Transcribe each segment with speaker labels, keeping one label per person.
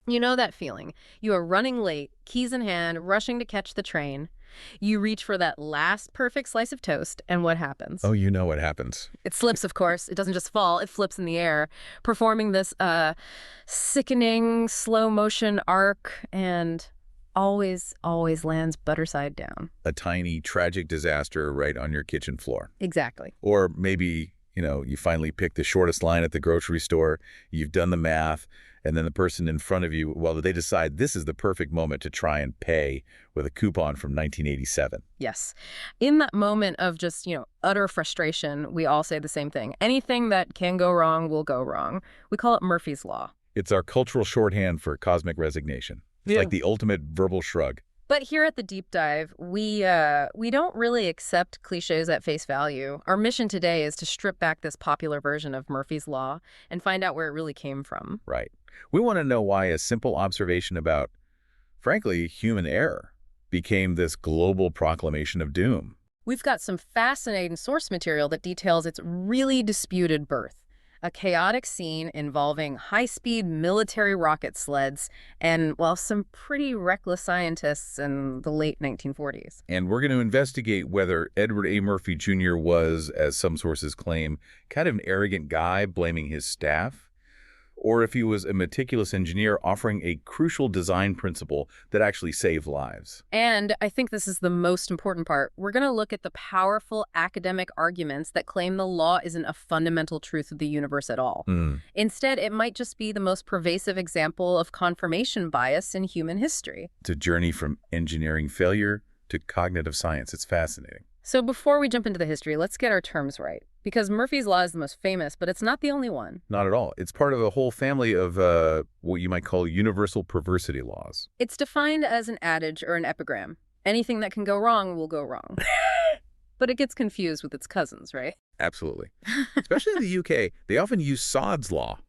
Speaker 1: You know that feeling. You are running late, keys in hand, rushing to catch the train. You reach for that last perfect slice of toast, and what happens?
Speaker 2: Oh, you know what happens.
Speaker 1: It slips, of course. It doesn't just fall, it flips in the air, performing this sickening slow motion arc and always lands butter side down.
Speaker 2: A tiny, tragic disaster right on your kitchen floor.
Speaker 1: Exactly.
Speaker 2: Or maybe, you finally pick the shortest line at the grocery store, you've done the math, and then the person in front of you, well, they decide this is the perfect moment to try and pay with a coupon from 1987.
Speaker 1: Yes. In that moment of just, utter frustration, we all say the same thing. Anything that can go wrong will go wrong. We call it Murphy's Law.
Speaker 2: It's our cultural shorthand for cosmic resignation. It's like the ultimate verbal shrug.
Speaker 1: But here at the Deep Dive, we don't really accept cliches at face value. Our mission today is to strip back this popular version of Murphy's Law and find out where it really came from.
Speaker 2: Right. We want to know why a simple observation about, frankly, human error became this global proclamation of doom.
Speaker 1: We've got some fascinating source material that details its really disputed birth. A chaotic scene involving high-speed military rocket sleds and, well, some pretty reckless scientists in the late 1940s.
Speaker 2: And we're going to investigate whether Edward A. Murphy Jr. was, as some sources claim, kind of an arrogant guy blaming his staff, or if he was a meticulous engineer offering a crucial design principle that actually saved lives.
Speaker 1: And I think this is the most important part. We're going to look at the powerful academic arguments that claim the law isn't a fundamental truth of the universe at all. Instead, it might just be the most pervasive example of confirmation bias in human history.
Speaker 2: It's a journey from engineering failure to cognitive science. It's fascinating.
Speaker 1: So before we jump into the history, let's get our terms right. Because Murphy's Law is the most famous, but it's not the only one.
Speaker 2: Not at all. It's part of a whole family of what you might call universal perversity laws.
Speaker 1: It's defined as an adage or an epigram. Anything that can go wrong will go wrong. But it gets confused with its cousins, right?
Speaker 2: Absolutely. Especially in the UK, they often use Sod's Law.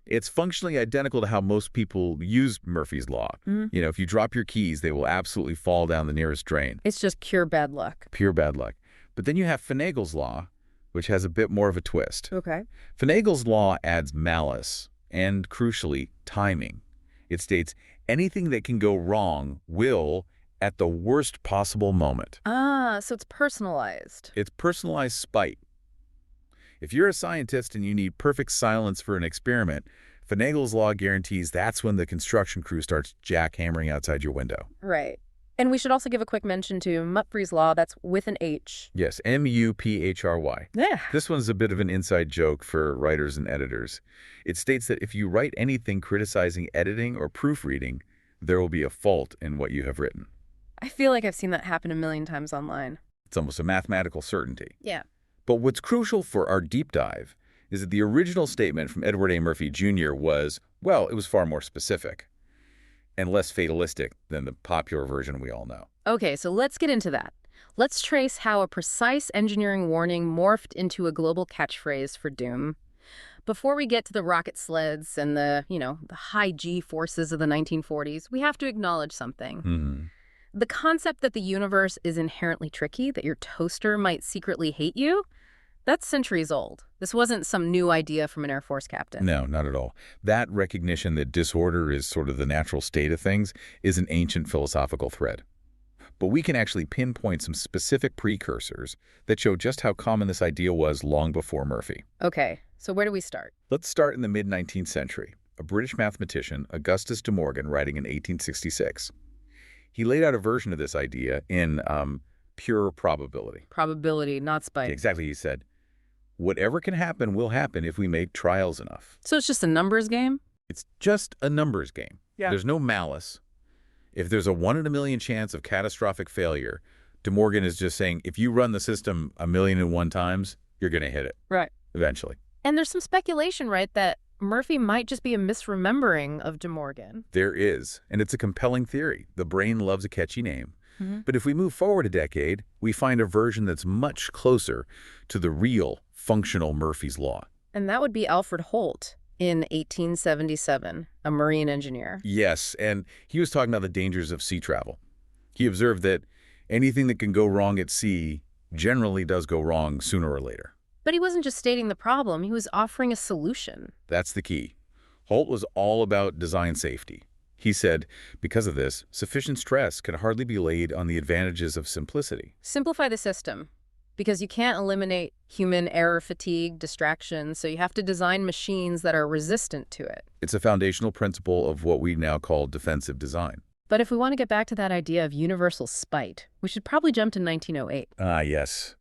Speaker 2: It's functionally identical to how most people use Murphy's Law. If you drop your keys, they will absolutely fall down the nearest drain.
Speaker 1: It's just pure bad luck.
Speaker 2: Pure bad luck. But then you have Finagle's Law, which has a bit more of a twist.
Speaker 1: Okay.
Speaker 2: Finagle's Law adds malice and, crucially, timing. It states anything that can go wrong will at the worst possible moment.
Speaker 1: Ah, so it's personalized.
Speaker 2: It's personalized spite. If you're a scientist and you need perfect silence for an experiment, Finagle's Law guarantees that's when the construction crew starts jackhammering outside your window.
Speaker 1: Right. And we should also give a quick mention to Murphy's Law. That's with an H.
Speaker 2: Yes, M-U-P-H-R-Y.
Speaker 1: Yeah.
Speaker 2: This one's a bit of an inside joke for writers and editors. It states that if you write anything criticizing editing or proofreading, there will be a fault in what you have written.
Speaker 1: I feel like I've seen that happen a million times online.
Speaker 2: It's almost a mathematical certainty.
Speaker 1: Yeah.
Speaker 2: But what's crucial for our deep dive is that the original statement from Edward A. Murphy Jr. was, well, it was far more specific and less fatalistic than the popular version we all know.
Speaker 1: Okay, so let's get into that. Let's trace how a precise engineering warning morphed into a global catchphrase for doom. Before we get to the rocket sleds and the high G forces of the 1940s, we have to acknowledge something. The concept that the universe is inherently tricky, that your toaster might secretly hate you, that's centuries old. This wasn't some new idea from an Air Force captain.
Speaker 2: No, not at all. That recognition that disorder is sort of the natural state of things is an ancient philosophical thread. But we can actually pinpoint some specific precursors that show just how common this idea was long before Murphy.
Speaker 1: Okay, so where do we start?
Speaker 2: Let's start in the mid-19th century. A British mathematician, Augustus de Morgan, writing in 1866. He laid out a version of this idea in pure probability.
Speaker 1: Probability, not spite.
Speaker 2: Exactly, he said. Whatever can happen will happen if we make trials enough.
Speaker 1: So it's just a numbers game?
Speaker 2: It's just a numbers game.
Speaker 1: Yeah.
Speaker 2: There's no malice. If there's a 1 in a million chance of catastrophic failure, De Morgan is just saying, if you run the system 1,000,001 times, you're going to hit it.
Speaker 1: Right.
Speaker 2: Eventually.
Speaker 1: And there's some speculation, right, that Murphy might just be a misremembering of De Morgan.
Speaker 2: There is, and it's a compelling theory. The brain loves a catchy name. But if we move forward a decade, we find a version that's much closer to the real functional Murphy's Law.
Speaker 1: And that would be Alfred Holt in 1877, a marine engineer.
Speaker 2: Yes, and he was talking about the dangers of sea travel. He observed that anything that can go wrong at sea generally does go wrong sooner or later.
Speaker 1: But he wasn't just stating the problem, he was offering a solution.
Speaker 2: That's the key. Holt was all about design safety. He said, because of this, sufficient stress can hardly be laid on the advantages of simplicity.
Speaker 1: Simplify the system, because you can't eliminate human error fatigue, distraction, so you have to design machines that are resistant to it.
Speaker 2: It's a foundational principle of what we now call defensive design.
Speaker 1: But if we want to get back to that idea of universal spite, we should probably jump to 1908.
Speaker 2: Ah, yes.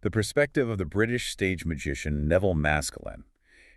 Speaker 2: The perspective of the British stage magician Neville Maskelyne.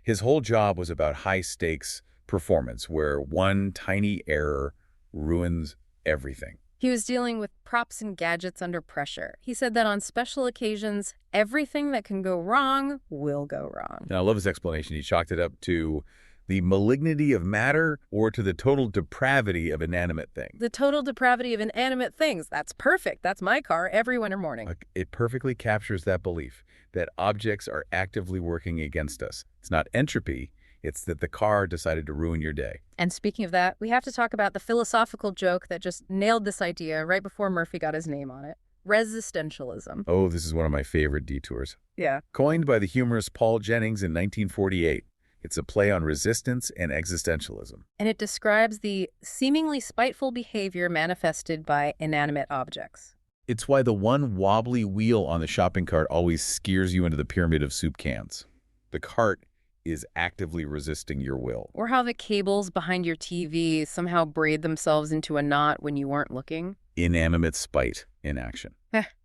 Speaker 2: His whole job was about high-stakes performance, where one tiny error ruins everything.
Speaker 1: He was dealing with props and gadgets under pressure. He said that on special occasions, everything that can go wrong will go wrong.
Speaker 2: Now, I love his explanation. He chalked it up to the malignity of matter or to the total depravity of inanimate things.
Speaker 1: The total depravity of inanimate things. That's perfect. That's my car every winter morning.
Speaker 2: It perfectly captures that belief that objects are actively working against us. It's not entropy. It's that the car decided to ruin your day.
Speaker 1: And speaking of that, we have to talk about the philosophical joke that just nailed this idea right before Murphy got his name on it. Resistentialism.
Speaker 2: Oh, this is one of my favorite detours.
Speaker 1: Yeah.
Speaker 2: Coined by the humorist Paul Jennings in 1948, it's a play on resistance and existentialism.
Speaker 1: And it describes the seemingly spiteful behavior manifested by inanimate objects.
Speaker 2: It's why the one wobbly wheel on the shopping cart always skeers you into the pyramid of soup cans. The cart is actively resisting your will.
Speaker 1: Or how the cables behind your TV somehow braid themselves into a knot when you weren't looking.
Speaker 2: Inanimate spite in action.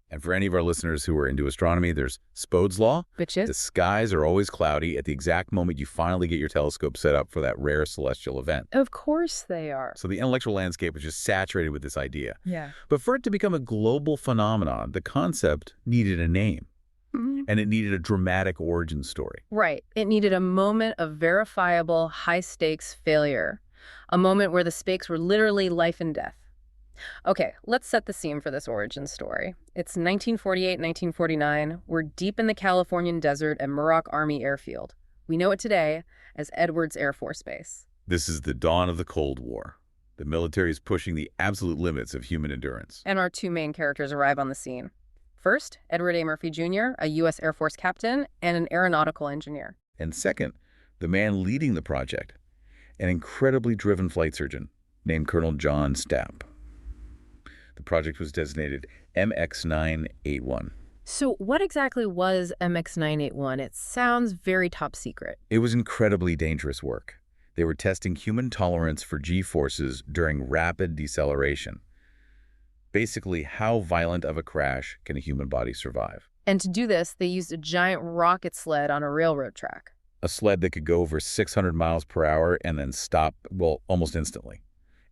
Speaker 2: And for any of our listeners who are into astronomy, there's Spode's law.
Speaker 1: Which is?
Speaker 2: The skies are always cloudy at the exact moment you finally get your telescope set up for that rare celestial event.
Speaker 1: Of course they are.
Speaker 2: So the intellectual landscape was just saturated with this idea.
Speaker 1: Yeah.
Speaker 2: But for it to become a global phenomenon, the concept needed a name. And it needed a dramatic origin story.
Speaker 1: Right. It needed a moment of verifiable, high-stakes failure. A moment where the stakes were literally life and death. Okay, let's set the scene for this origin story. It's 1948, 1949. We're deep in the Californian desert at Muroc Army Airfield. We know it today as Edwards Air Force Base.
Speaker 2: This is the dawn of the Cold War. The military is pushing the absolute limits of human endurance.
Speaker 1: And our two main characters arrive on the scene. First, Edward A. Murphy Jr., a U.S. Air Force captain and an aeronautical engineer.
Speaker 2: And second, the man leading the project, an incredibly driven flight surgeon named Colonel John Stapp. The project was designated MX-981.
Speaker 1: So what exactly was MX-981? It sounds very top secret.
Speaker 2: It was incredibly dangerous work. They were testing human tolerance for G-forces during rapid deceleration. Basically, how violent of a crash can a human body survive?
Speaker 1: And to do this, they used a giant rocket sled on a railroad track.
Speaker 2: A sled that could go over 600 miles per hour and then stop, well, almost instantly.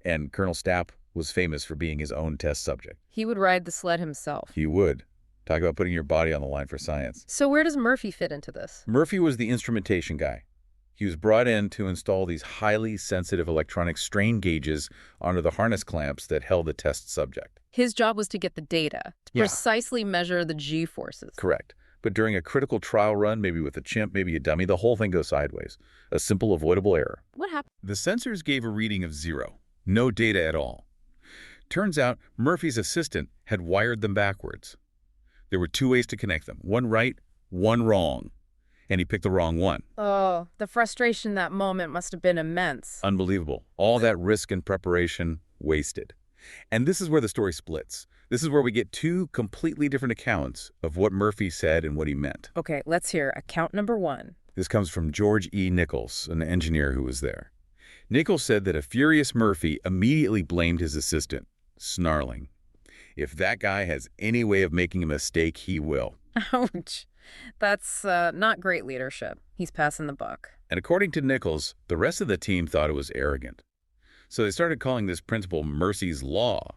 Speaker 2: And Colonel Stapp was famous for being his own test subject.
Speaker 1: He would ride the sled himself.
Speaker 2: He would. Talk about putting your body on the line for science.
Speaker 1: So where does Murphy fit into this?
Speaker 2: Murphy was the instrumentation guy. He was brought in to install these highly sensitive electronic strain gauges onto the harness clamps that held the test subject.
Speaker 1: His job was to get the data, to precisely measure the G-forces.
Speaker 2: Correct. But during a critical trial run, maybe with a chimp, maybe a dummy, the whole thing goes sideways. A simple avoidable error.
Speaker 1: What happened?
Speaker 2: The sensors gave a reading of 0. No data at all. Turns out Murphy's assistant had wired them backwards. There were 2 ways to connect them. One right, one wrong. And he picked the wrong one.
Speaker 1: Oh, the frustration that moment must have been immense.
Speaker 2: Unbelievable. All that risk and preparation wasted. And this is where the story splits. This is where we get 2 completely different accounts of what Murphy said and what he meant.
Speaker 1: Okay, let's hear account number 1.
Speaker 2: This comes from George E. Nichols, an engineer who was there. Nichols said that a furious Murphy immediately blamed his assistant, snarling, "If that guy has any way of making a mistake, he will."
Speaker 1: Ouch. That's not great leadership. He's passing the buck.
Speaker 2: And according to Nichols, the rest of the team thought it was arrogant. So they started calling this principle Murphy's Law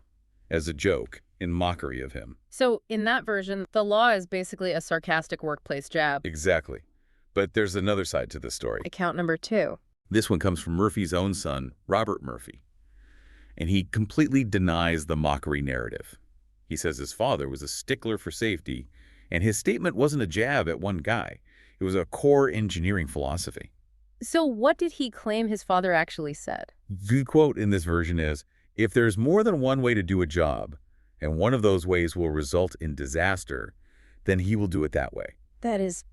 Speaker 2: as a joke in mockery of him.
Speaker 1: So in that version, the law is basically a sarcastic workplace jab.
Speaker 2: Exactly. But there's another side to the story.
Speaker 1: Account number 2.
Speaker 2: This one comes from Murphy's own son, Robert Murphy. And he completely denies the mockery narrative. He says his father was a stickler for safety, and his statement wasn't a jab at one guy. It was a core engineering philosophy.
Speaker 1: So what did he claim his father actually said?
Speaker 2: The quote in this version is, "If there's more than one way to do a job, and one of those ways will result in disaster, then he will do it that way."
Speaker 1: That is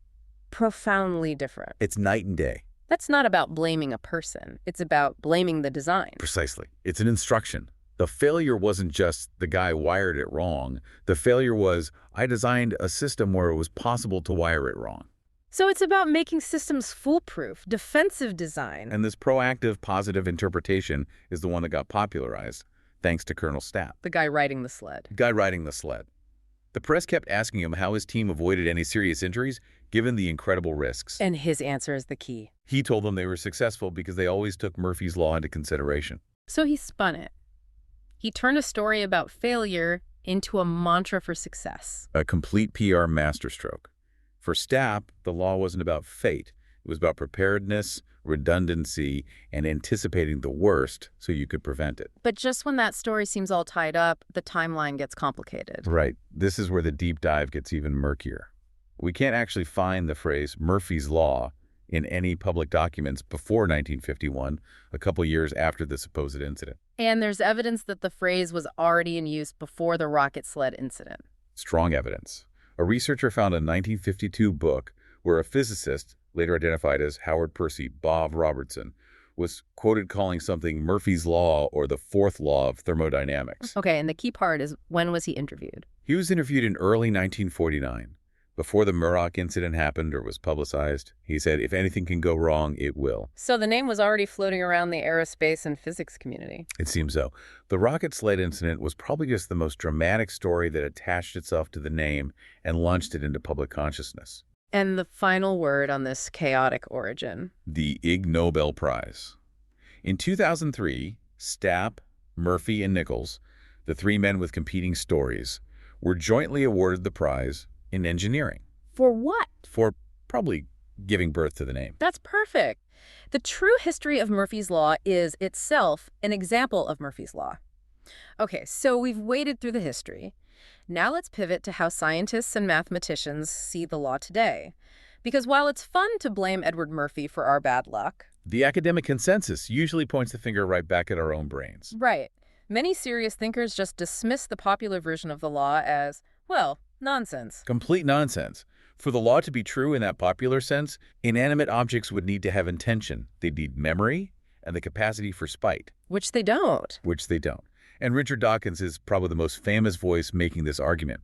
Speaker 1: profoundly different.
Speaker 2: It's night and day.
Speaker 1: That's not about blaming a person. It's about blaming the design.
Speaker 2: Precisely. It's an instruction. The failure wasn't just the guy wired it wrong. The failure was, I designed a system where it was possible to wire it wrong.
Speaker 1: So it's about making systems foolproof, defensive design.
Speaker 2: And this proactive, positive interpretation is the one that got popularized, thanks to Colonel Stapp.
Speaker 1: The guy riding the sled.
Speaker 2: Guy riding the sled. The press kept asking him how his team avoided any serious injuries, given the incredible risks.
Speaker 1: And his answer is the key.
Speaker 2: He told them they were successful because they always took Murphy's Law into consideration.
Speaker 1: So he spun it. He turned a story about failure into a mantra for success.
Speaker 2: A complete PR masterstroke. For Stapp, the law wasn't about fate. It was about preparedness, redundancy, and anticipating the worst so you could prevent it.
Speaker 1: But just when that story seems all tied up, the timeline gets complicated.
Speaker 2: Right. This is where the deep dive gets even murkier. We can't actually find the phrase Murphy's Law in any public documents before 1951, a couple years after the supposed incident.
Speaker 1: And there's evidence that the phrase was already in use before the rocket sled incident.
Speaker 2: Strong evidence. A researcher found a 1952 book where a physicist, later identified as Howard Percy Bob Robertson, was quoted calling something Murphy's Law or the fourth law of thermodynamics.
Speaker 1: Okay, and the key part is, when was he interviewed?
Speaker 2: He was interviewed in early 1949. Before the Muroc incident happened or was publicized, he said, if anything can go wrong, it will.
Speaker 1: So the name was already floating around the aerospace and physics community.
Speaker 2: It seems so. The rocket sled incident was probably just the most dramatic story that attached itself to the name and launched it into public consciousness.
Speaker 1: And the final word on this chaotic origin.
Speaker 2: The Ig Nobel Prize. In 2003, Stapp, Murphy, and Nichols, the three men with competing stories, were jointly awarded the prize in engineering.
Speaker 1: For what?
Speaker 2: For probably giving birth to the name.
Speaker 1: That's perfect. The true history of Murphy's Law is itself an example of Murphy's Law. Okay, so we've waded through the history. Now let's pivot to how scientists and mathematicians see the law today. Because while it's fun to blame Edward Murphy for our bad luck,
Speaker 2: the academic consensus usually points the finger right back at our own brains.
Speaker 1: Right. Many serious thinkers just dismiss the popular version of the law as, well, nonsense.
Speaker 2: Complete nonsense. For the law to be true in that popular sense, inanimate objects would need to have intention. They'd need memory and the capacity for spite.
Speaker 1: Which they don't.
Speaker 2: Which they don't. And Richard Dawkins is probably the most famous voice making this argument.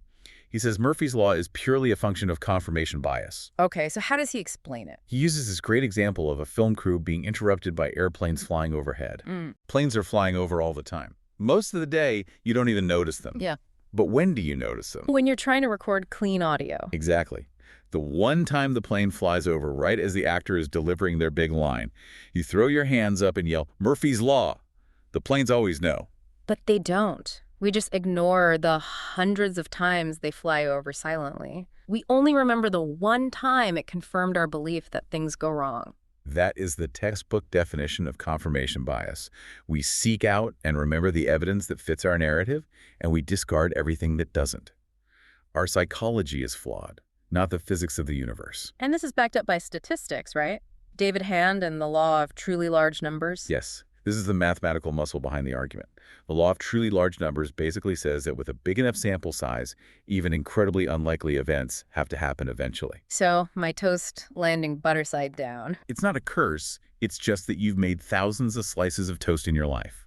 Speaker 2: He says Murphy's Law is purely a function of confirmation bias.
Speaker 1: Okay, so how does he explain it?
Speaker 2: He uses this great example of a film crew being interrupted by airplanes flying overhead. Planes are flying over all the time. Most of the day, you don't even notice them.
Speaker 1: Yeah.
Speaker 2: But when do you notice them?
Speaker 1: When you're trying to record clean audio.
Speaker 2: Exactly. The one time the plane flies over right as the actor is delivering their big line, you throw your hands up and yell, Murphy's Law. The planes always know.
Speaker 1: But they don't. We just ignore the hundreds of times they fly over silently. We only remember the one time it confirmed our belief that things go wrong.
Speaker 2: That is the textbook definition of confirmation bias. We seek out and remember the evidence that fits our narrative, and we discard everything that doesn't. Our psychology is flawed, not the physics of the universe.
Speaker 1: And this is backed up by statistics, right? David Hand and the law of truly large numbers.
Speaker 2: Yes. This is the mathematical muscle behind the argument. The law of truly large numbers basically says that with a big enough sample size, even incredibly unlikely events have to happen eventually.
Speaker 1: So, my toast landing butter side down.
Speaker 2: It's not a curse. It's just that you've made thousands of slices of toast in your life.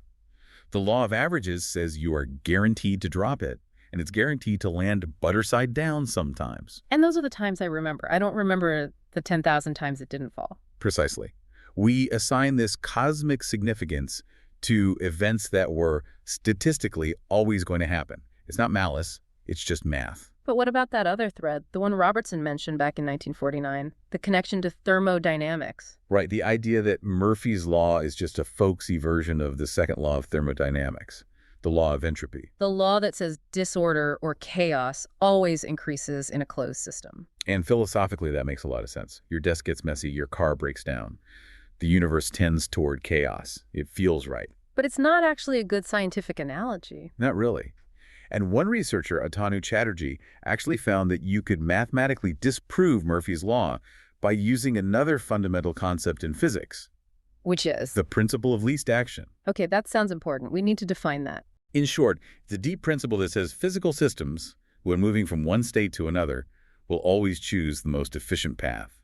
Speaker 2: The law of averages says you are guaranteed to drop it, and it's guaranteed to land butter side down sometimes.
Speaker 1: And those are the times I remember. I don't remember the 10,000 times it didn't fall.
Speaker 2: Precisely. We assign this cosmic significance to events that were statistically always going to happen. It's not malice, it's just math.
Speaker 1: But what about that other thread, the one Robertson mentioned back in 1949, the connection to thermodynamics?
Speaker 2: Right, the idea that Murphy's Law is just a folksy version of the second law of thermodynamics, the law of entropy.
Speaker 1: The law that says disorder or chaos always increases in a closed system.
Speaker 2: And philosophically, that makes a lot of sense. Your desk gets messy, your car breaks down. The universe tends toward chaos. It feels right.
Speaker 1: But it's not actually a good scientific analogy.
Speaker 2: Not really. And one researcher, Atanu Chatterjee, actually found that you could mathematically disprove Murphy's Law by using another fundamental concept in physics.
Speaker 1: Which is?
Speaker 2: The principle of least action.
Speaker 1: Okay, that sounds important. We need to define that.
Speaker 2: In short, it's a deep principle that says physical systems, when moving from one state to another, will always choose the most efficient path.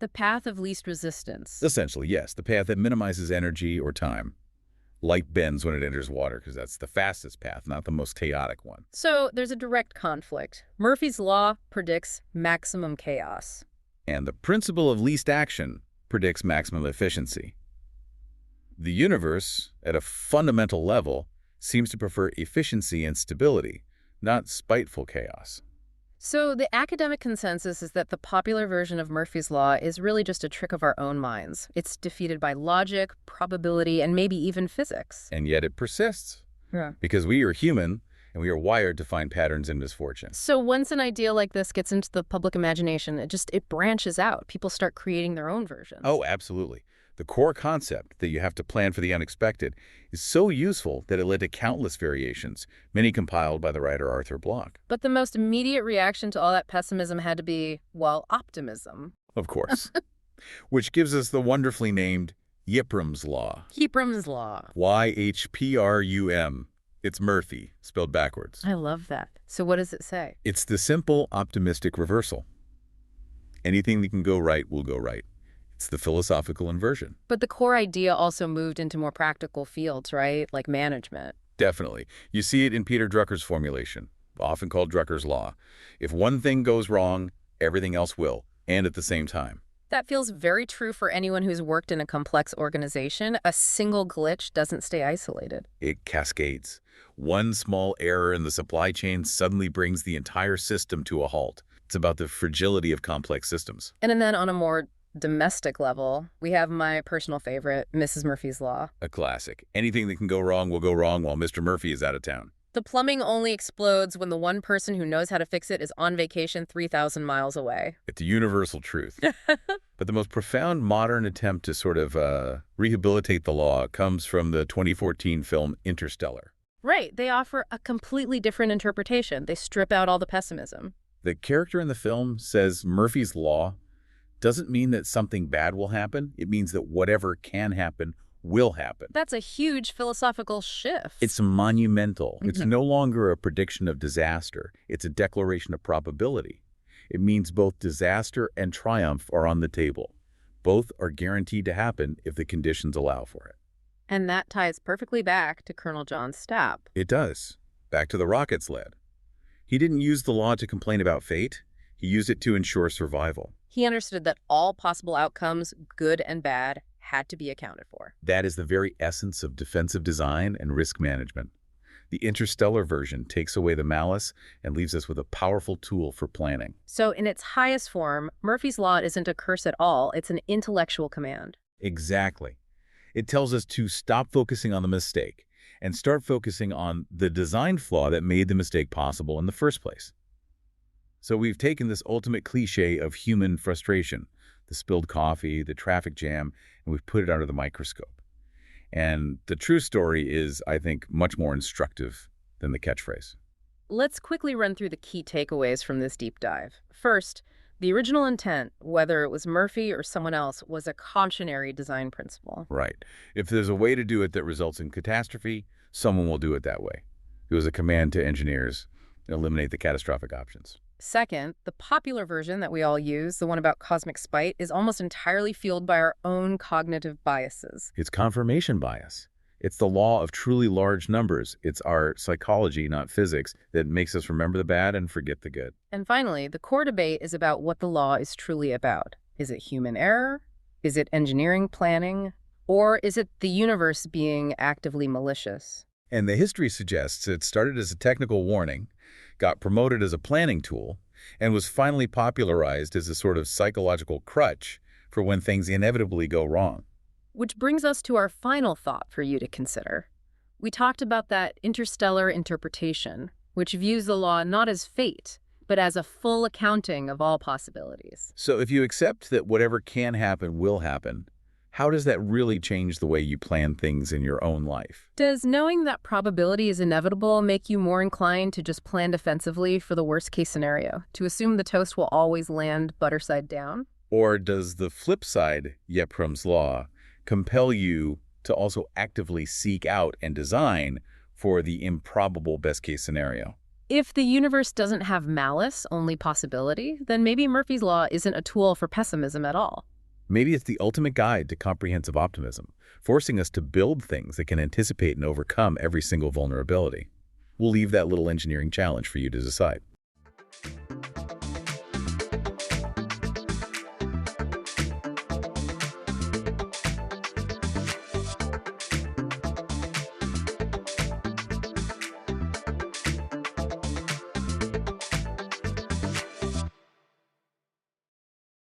Speaker 1: The path of least resistance.
Speaker 2: Essentially, yes, the path that minimizes energy or time. Light bends when it enters water because that's the fastest path, not the most chaotic one.
Speaker 1: So there's a direct conflict. Murphy's law predicts maximum chaos.
Speaker 2: And the principle of least action predicts maximum efficiency. The universe, at a fundamental level, seems to prefer efficiency and stability, not spiteful chaos.
Speaker 1: So the academic consensus is that the popular version of Murphy's law is really just a trick of our own minds. It's defeated by logic, probability, and maybe even physics.
Speaker 2: And yet it persists.
Speaker 1: Yeah.
Speaker 2: Because we are human, and we are wired to find patterns in misfortune.
Speaker 1: So once an idea like this gets into the public imagination, it branches out. People start creating their own versions.
Speaker 2: Oh, absolutely. The core concept that you have to plan for the unexpected is so useful that it led to countless variations, many compiled by the writer Arthur Bloch.
Speaker 1: But the most immediate reaction to all that pessimism had to be, well, optimism.
Speaker 2: Of course. Which gives us the wonderfully named Ypram's Law.
Speaker 1: Ypram's law.
Speaker 2: Y-H-P-R-U-M. It's Murphy, spelled backwards.
Speaker 1: I love that. So what does it say?
Speaker 2: It's the simple optimistic reversal. Anything that can go right will go right. It's the philosophical inversion.
Speaker 1: But the core idea also moved into more practical fields, right? Like management.
Speaker 2: Definitely. You see it in Peter Drucker's formulation, often called Drucker's Law. If one thing goes wrong, everything else will, and at the same time.
Speaker 1: That feels very true for anyone who's worked in a complex organization. A single glitch doesn't stay isolated.
Speaker 2: It cascades. One small error in the supply chain suddenly brings the entire system to a halt. It's about the fragility of complex systems.
Speaker 1: And then on a more domestic level, we have my personal favorite, Mrs. Murphy's Law.
Speaker 2: A classic. Anything that can go wrong will go wrong while Mr. Murphy is out of town.
Speaker 1: The plumbing only explodes when the one person who knows how to fix it is on vacation 3,000 miles away.
Speaker 2: It's a universal truth. But the most profound modern attempt to sort of rehabilitate the law comes from the 2014 film Interstellar.
Speaker 1: Right. They offer a completely different interpretation. They strip out all the pessimism.
Speaker 2: The character in the film says Murphy's Law doesn't mean that something bad will happen. It means that whatever can happen will happen.
Speaker 1: That's a huge philosophical shift.
Speaker 2: It's monumental. It's no longer a prediction of disaster. It's a declaration of probability. It means both disaster and triumph are on the table. Both are guaranteed to happen if the conditions allow for it.
Speaker 1: And that ties perfectly back to Colonel John Stapp.
Speaker 2: It does. Back to the rocket sled. He didn't use the law to complain about fate. He used it to ensure survival.
Speaker 1: He understood that all possible outcomes, good and bad, had to be accounted for.
Speaker 2: That is the very essence of defensive design and risk management. The Interstellar version takes away the malice and leaves us with a powerful tool for planning.
Speaker 1: So in its highest form, Murphy's Law isn't a curse at all. It's an intellectual command.
Speaker 2: Exactly. It tells us to stop focusing on the mistake and start focusing on the design flaw that made the mistake possible in the first place. So we've taken this ultimate cliche of human frustration, the spilled coffee, the traffic jam, and we've put it under the microscope. And the true story is, I think, much more instructive than the catchphrase.
Speaker 1: Let's quickly run through the key takeaways from this deep dive. First, the original intent, whether it was Murphy or someone else, was a cautionary design principle.
Speaker 2: Right. If there's a way to do it that results in catastrophe, someone will do it that way. It was a command to engineers to eliminate the catastrophic options.
Speaker 1: Second, the popular version that we all use, the one about cosmic spite, is almost entirely fueled by our own cognitive biases.
Speaker 2: It's confirmation bias. It's the law of truly large numbers. It's our psychology, not physics, that makes us remember the bad and forget the good.
Speaker 1: And finally, the core debate is about what the law is truly about. Is it human error? Is it engineering planning? Or is it the universe being actively malicious?
Speaker 2: And the history suggests it started as a technical warning, got promoted as a planning tool, and was finally popularized as a sort of psychological crutch for when things inevitably go wrong.
Speaker 1: Which brings us to our final thought for you to consider. We talked about that interstellar interpretation, which views the law not as fate, but as a full accounting of all possibilities.
Speaker 2: So if you accept that whatever can happen will happen, how does that really change the way you plan things in your own life?
Speaker 1: Does knowing that probability is inevitable make you more inclined to just plan defensively for the worst-case scenario, to assume the toast will always land butter side down?
Speaker 2: Or does the flip side, Ypram's Law, compel you to also actively seek out and design for the improbable best-case scenario?
Speaker 1: If the universe doesn't have malice, only possibility, then maybe Murphy's Law isn't a tool for pessimism at all.
Speaker 2: Maybe it's the ultimate guide to comprehensive optimism, forcing us to build things that can anticipate and overcome every single vulnerability. We'll leave that little engineering challenge for you to decide.